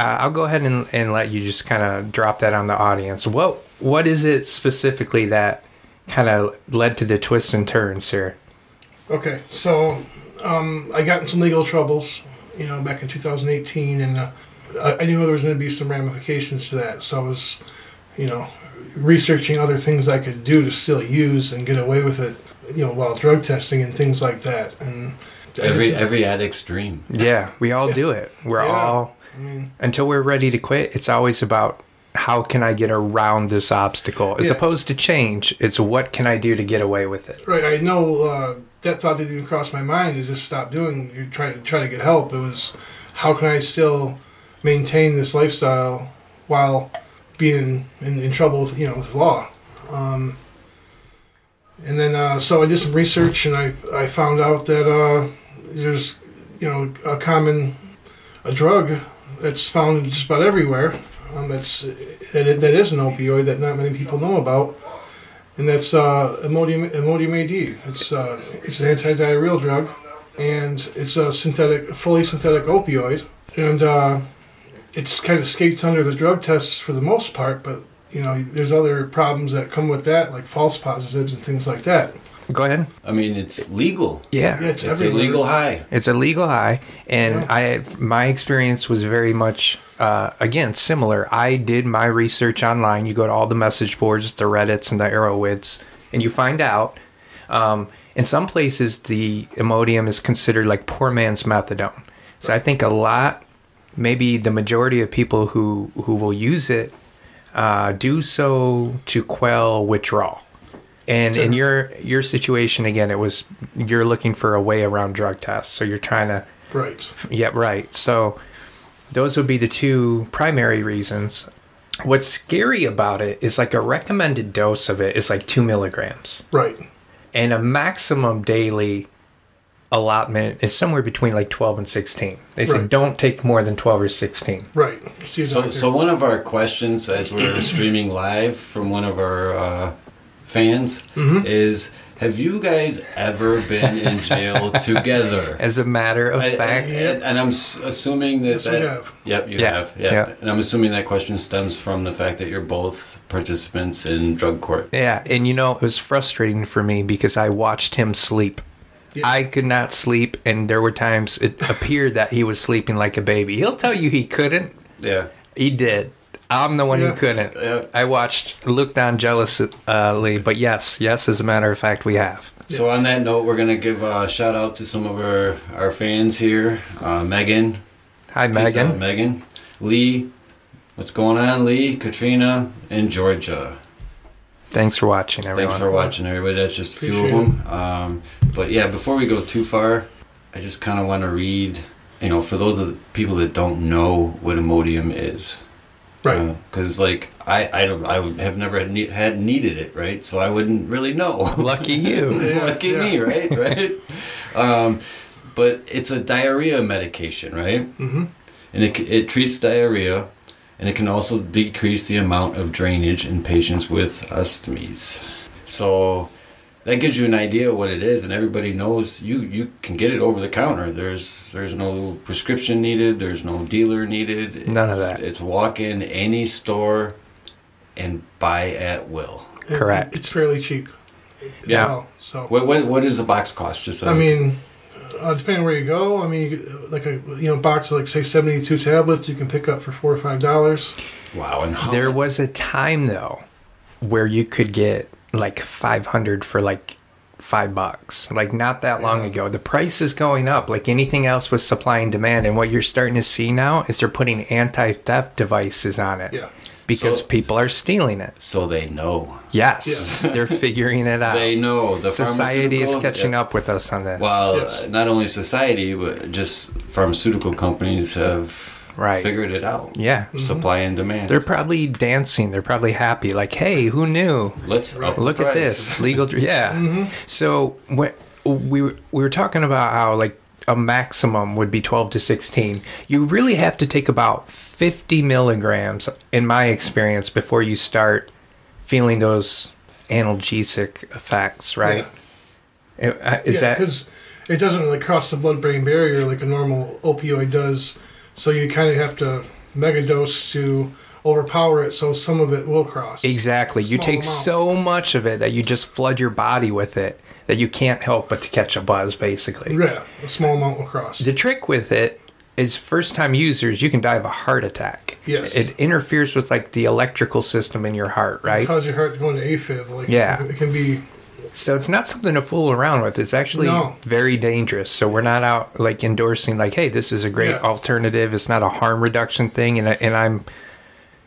I'll go ahead and let you just kind of drop that on the audience. What is it specifically that kind of led to the twists and turns here? Okay, so I got in some legal troubles, back in 2018, and I knew there was going to be some ramifications to that. So I was, researching other things I could do to still use and get away with it, while drug testing and things like that. And every addict's dream. Yeah, we all do it. We're all, until we're ready to quit, it's always about how can I get around this obstacle? As opposed to change, it's what can I do to get away with it? Right, I know that thought didn't even cross my mind to just stop doing, you try to get help. It was, how can I still maintain this lifestyle while being in trouble with, with law? And then, so I did some research, and I found out that there's, a drug that's found just about everywhere. That is an opioid that not many people know about, and that's Imodium AD. It's an anti-diarrheal drug, and it's a fully synthetic opioid, and it's kind of skates under the drug tests for the most part. But there's other problems that come with that, like false positives and things like that. Go ahead. I mean, it's legal. Yeah, it's a legal high. It's a legal high, and my experience was very much, again, similar. I did my research online. You go to all the message boards, the Reddits and the Arrowwoods, and you find out, in some places, the Imodium is considered like poor man's methadone. So I think maybe the majority of people who will use it do so to quell withdrawal. And in your situation, again, you're looking for a way around drug tests. So you're trying to... Right. Yeah, right. So those would be the two primary reasons. What's scary about it is like a recommended dose of it is like 2 milligrams. Right. And a maximum daily allotment is somewhere between like 12 and 16. They say don't take more than 12 or 16. Right. So one of our questions as we're streaming live from one of our... fans is, have you guys ever been in jail together? As a matter of fact. And I'm assuming that... Yes, we have. Yep, you have. Yeah. And I'm assuming that question stems from the fact that you're both participants in drug court. Yeah, and it was frustrating for me because I watched him sleep. Yeah. I could not sleep, and there were times it appeared that he was sleeping like a baby. He'll tell you he couldn't. Yeah. He did. I'm the one who couldn't. Yeah. I looked on jealously, but yes, as a matter of fact, we have. So on that note, we're going to give a shout out to some of our fans here. Megan. Hi, Megan. Megan. Lee. What's going on, Lee? Katrina. And Georgia. Thanks for watching, everyone. Thanks for watching, everybody. That's just a few of them. But yeah, before we go too far, I just kind of want to read, for those of the people that don't know what Imodium is. Right. Because, I have never had needed it, right? So I wouldn't really know. Lucky you. Lucky me, right? But it's a diarrhea medication, right? Mm-hmm. And it treats diarrhea, and it can also decrease the amount of drainage in patients with ostomies. So that gives you an idea of what it is, and everybody knows you can get it over the counter. There's no prescription needed. There's no dealer needed. None of that. It's walk in any store and buy at will. Correct. It's fairly cheap. Yeah. Well, so what does a box cost? Depending where you go. Like a box of like say 72 tablets you can pick up for $4 or $5. Wow. And there was a time though where you could get like 500 for like $5, like not that long ago. The price is going up like anything else with supply and demand, and what you're starting to see now is they're putting anti-theft devices on it because people are stealing it, so they know. Yes. They're figuring it out. They know. The society is catching up with us on this. Well, not only society, but just pharmaceutical companies have figured it out. Yeah. Supply and demand. They're probably dancing. They're probably happy. Like, hey, who knew? Let's look at this. Legal. Yeah. Mm-hmm. So we were talking about how like a maximum would be 12 to 16. You really have to take about 50 milligrams, in my experience, before you start feeling those analgesic effects, right? Yeah. Because it doesn't really cross the blood-brain barrier like a normal opioid does. So you kind of have to mega dose to overpower it, so some of it will cross. Exactly. You take so much of it that you just flood your body with it that you can't help but to catch a buzz, basically. Yeah, a small amount will cross. The trick with it is first-time users, you can die of a heart attack. Yes. It interferes with, like, the electrical system in your heart, right? Cause your heart to go into AFib. Like, yeah. It can be... So it's not something to fool around with. It's actually very dangerous. So we're not out, like, endorsing, like, hey, this is a great alternative. It's not a harm reduction thing. And I'm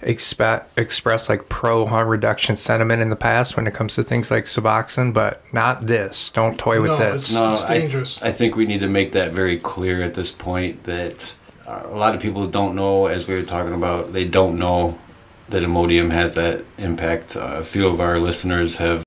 expressed, like, pro-harm reduction sentiment in the past when it comes to things like Suboxone, but not this. Don't toy with this. It's dangerous. I think we need to make that very clear at this point that a lot of people don't know, as we were talking about, they don't know that Imodium has that impact. A few of our listeners have